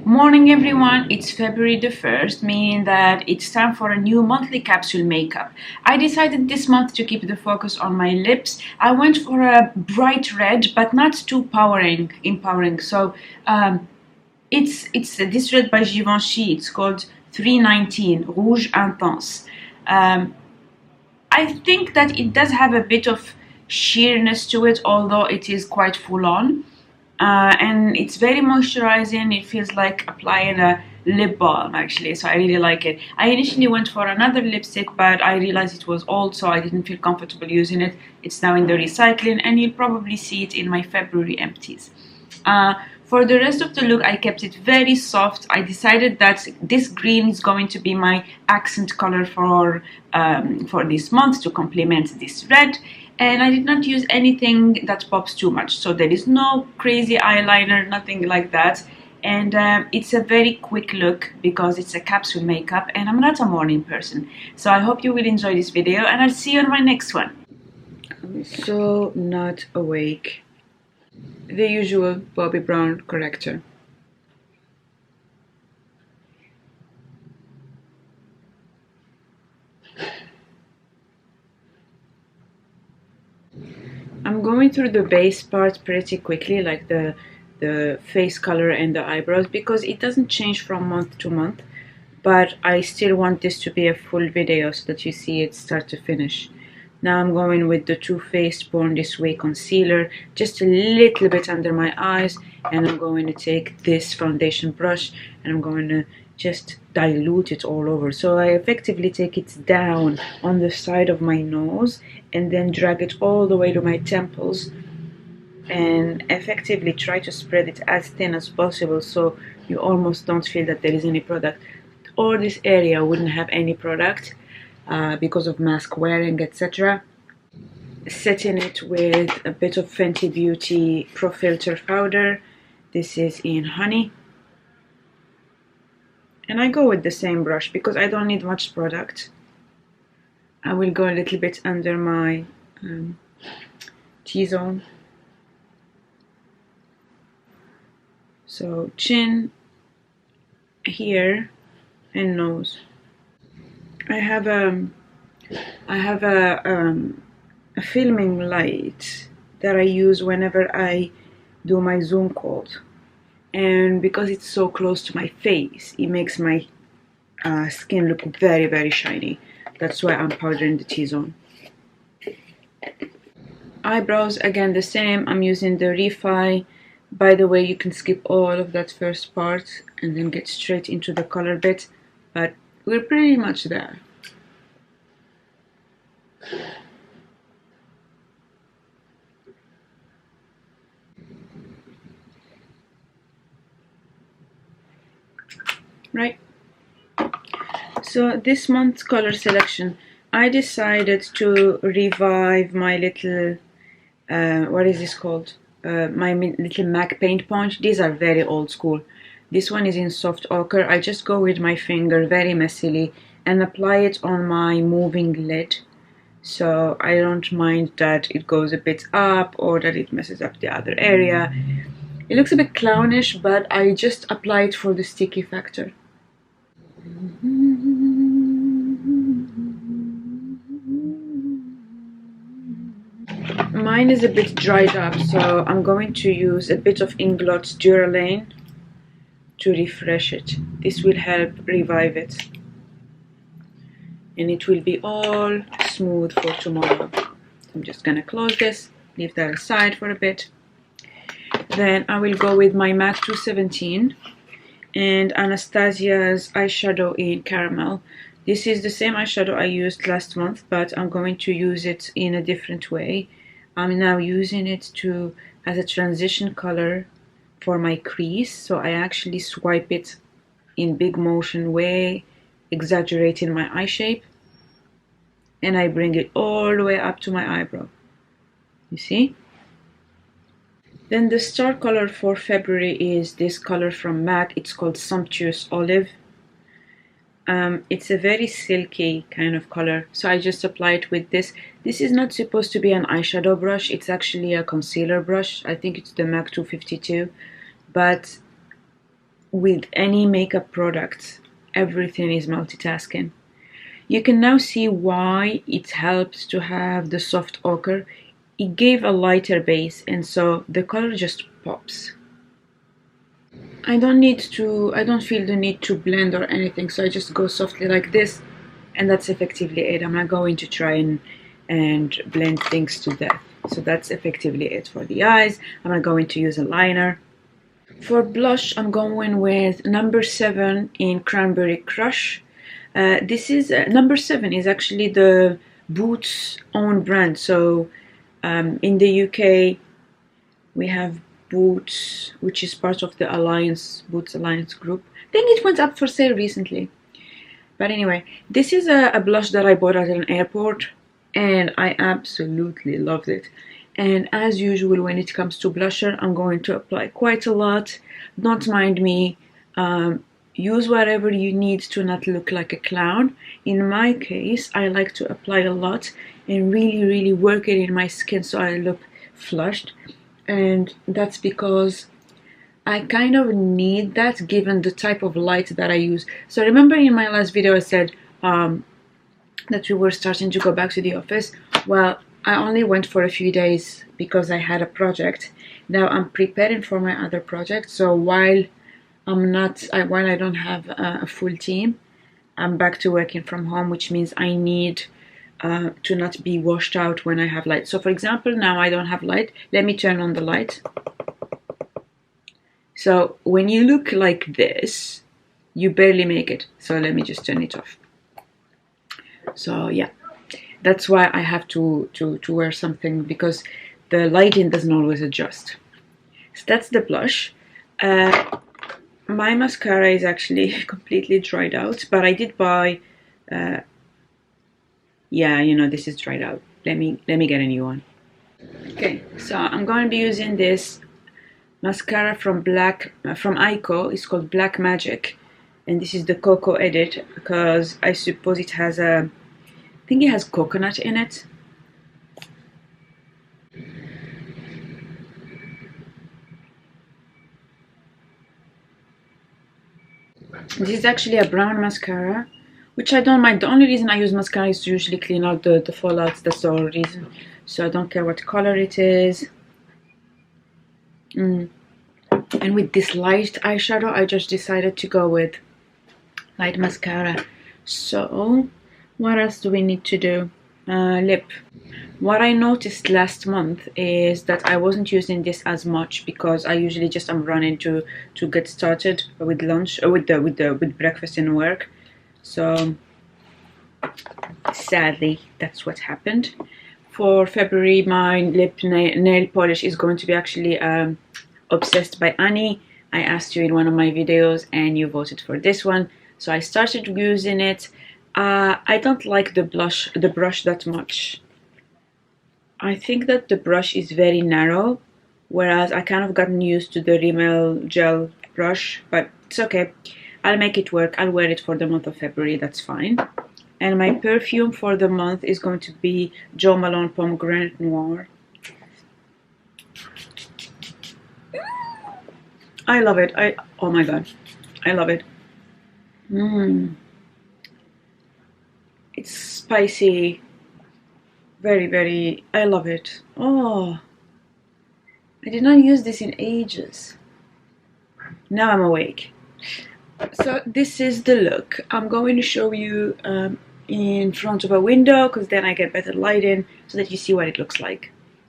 Morning everyone, it's February the 1st, meaning that it's time for a new monthly capsule makeup. I decided this month to keep the focus on my lips. I went for a bright red, but not too empowering. So it's this red by Givenchy. It's called 319 Rouge Intense. I think that it does have a bit of sheerness to it, although it is quite full on. And it's very moisturizing. It feels like applying a lip balm actually, so I really like it. I initially went for another lipstick, but I realized it was old, so I didn't feel comfortable using it. It's now in the recycling, and you'll probably see it in my February empties. For the rest of the look, I kept it very soft. I decided that this green is going to be my accent color for this month to complement this red. And I did not use anything that pops too much, so there is no crazy eyeliner, nothing like that. And it's a very quick look because it's a capsule makeup and I'm not a morning person. So I hope you will enjoy this video, and I'll see you on my next one. I'm so not awake. The usual Bobbi Brown corrector. I'm going through the base part pretty quickly, like the face color and the eyebrows, because it doesn't change from month to month, but I still want this to be a full video so that you see it start to finish. Now I'm going with the Too Faced Born This Way concealer, just a little bit under my eyes, and I'm going to take this foundation brush and I'm going to just dilute it all over. So I effectively take it down on the side of my nose and then drag it all the way to my temples and effectively try to spread it as thin as possible so you almost don't feel that there is any product. Or this area wouldn't have any product because of mask wearing, etc. Setting it with a bit of Fenty Beauty Pro Filter powder. This is in Honey. And I go with the same brush because I don't need much product. I will go a little bit under my T-zone. So chin, here, and nose. I have a filming light that I use whenever I do my Zoom calls. And because it's so close to my face, it makes my skin look very, very shiny. That's why I'm powdering the T-zone. Eyebrows, again the same. I'm using the Refy. By the way, you can skip all of that first part and then get straight into the color bit, but we're pretty much there. Right. So this month's color selection, I decided to revive my little, what is this called? My little MAC paint punch. These are very old school. This one is in Soft Ochre. I just go with my finger very messily and apply it on my moving lid. So I don't mind that it goes a bit up or that it messes up the other area. It looks a bit clownish, but I just apply it for the sticky factor. Mine is a bit dried up, so I'm going to use a bit of Inglot's Duralane to refresh it. This will help revive it. And it will be all smooth for tomorrow. I'm just gonna close this, leave that aside for a bit. Then I will go with my MAC 217 and Anastasia's eyeshadow in Caramel. This is the same eyeshadow I used last month, but I'm going to use it in a different way. I'm now using it as a transition color for my crease, so I actually swipe it in big motion way, exaggerating my eye shape, and I bring it all the way up to my eyebrow. You see? Then the star color for February is this color from MAC. It's called Sumptuous Olive. It's a very silky kind of color, so I just apply it with this. This is not supposed to be an eyeshadow brush, it's actually a concealer brush. I think it's the MAC 252, but with any makeup product, everything is multitasking. You can now see why it helps to have the soft ochre. It gave a lighter base, and so the color just pops. I don't feel the need to blend or anything, so I just go softly like this, and that's effectively it. I'm not going to try and blend things to death. So that's effectively it for the eyes. I'm not going to use a liner. For blush, I'm going with number 7 in Cranberry Crush. This is number 7 is actually the Boots own brand. So in the UK we have Boots, which is part of the Boots Alliance group. I think it went up for sale recently. But anyway, this is a blush that I bought at an airport, and I absolutely loved it. And as usual, when it comes to blusher, I'm going to apply quite a lot. Don't mind me. Use whatever you need to not look like a clown. In my case, I like to apply a lot and really work it in my skin so I look flushed. And that's because I kind of need that given the type of light that I use. So remember in my last video I said that we were starting to go back to the office. Well, I only went for a few days because I had a project. Now I'm preparing for my other project. So while I don't have a full team, I'm back to working from home, which means I need to not be washed out when I have light. So for example, now I don't have light. Let me turn on the light. So when you look like this, you barely make it. So let me just turn it off. So yeah, that's why I have to wear something, because the lighting doesn't always adjust. So that's the blush. My mascara is actually completely dried out, but I did buy, yeah, you know, this is dried out. Let me get a new one. Okay, so I'm going to be using this mascara from Eyeko. It's called Black Magic, and this is the Cocoa Edit because I suppose it has I think it has coconut in it. This is actually a brown mascara, which I don't mind. The only reason I use mascara is to usually clean out the fallouts. That's the only reason. So I don't care what color it is. And with this light eyeshadow, I just decided to go with light mascara. So what else do we need to do? Lip. What I noticed last month is that I wasn't using this as much because I usually just am running to get started with lunch or with breakfast and work. So sadly, that's what happened. For February, my lip nail polish is going to be actually Obsessed by Anny. I asked you in one of my videos and you voted for this one, so I started using it. I don't like the brush that much. I think that the brush is very narrow, whereas I kind of gotten used to the Rimmel gel brush, but it's okay. I'll make it work. I'll wear it for the month of February, that's fine. And my perfume for the month is going to be Jo Malone Pomegranate Noir. I love it. Oh my god, I love it. It's spicy, very, I love it. Oh, I did not use this in ages. Now I'm awake. So this is the look. I'm going to show you in front of a window because then I get better lighting so that you see what it looks like.